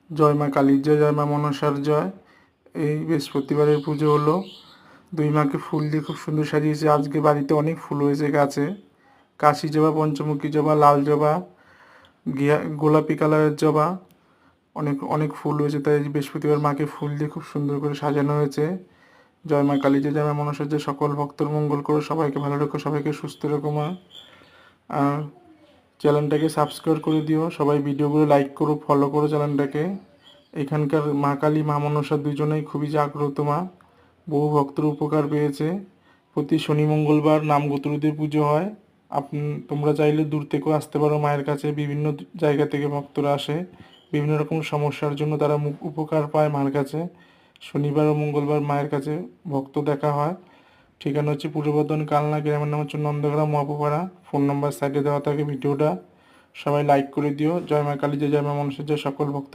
জয় মা কালীর জয়, জয় মা মনসার জয়। এই বৃহস্পতিবারের পুজো হলো। দুই মাকে ফুল দিয়ে খুব সুন্দর সাজিয়েছে। আজকে বাড়িতে অনেক ফুল হয়েছে গাছে, কাশি জবা, পঞ্চমুখী জবা, লাল জবা, গোলাপি কালারের জবা, অনেক অনেক ফুল হয়েছে। তাই বৃহস্পতিবার মাকে ফুল দিয়ে খুব সুন্দর করে সাজানো হয়েছে। জয় মা কালী জয়, জয় মা মনসার জয়। সকল ভক্তর মঙ্গল করো, সবাইকে ভালো রেখো, সবাইকে সুস্থ রেখো মা। আর চ্যানেলটাকে সাবস্ক্রাইব করে দিও, সবাই ভিডিওগুলো লাইক করো, ফলো করো চ্যানেলটাকে। এখানকার মা কালী মা মনসা দুজনেই খুবই জাগ্রত মা, বহু ভক্তর উপকার পেয়েছে। প্রতি শনি মঙ্গলবার নামগোত্রদের পুজো হয়। তোমরা চাইলে দূর থেকেও আসতে পারো মায়ের কাছে। বিভিন্ন জায়গা থেকে ভক্তরা আসে, বিভিন্ন রকম সমস্যার জন্য তারা উপকার পায় মায়ের কাছে। শনিবার ও মঙ্গলবার মায়ের কাছে ভক্ত দেখা হয়। ঠিকানা হচ্ছে পূর্ব বর্ধমান কালনা, গ্রামের নাম হচ্ছে নন্দগ্রাম মহাপুপাড়া। ফোন নাম্বার সাইডে দেওয়া থাকে ভিডিওটা। সবাই লাইক করে দিও। জয় মা কালী জয়, জয় মা মনসা জয়। সকল ভক্ত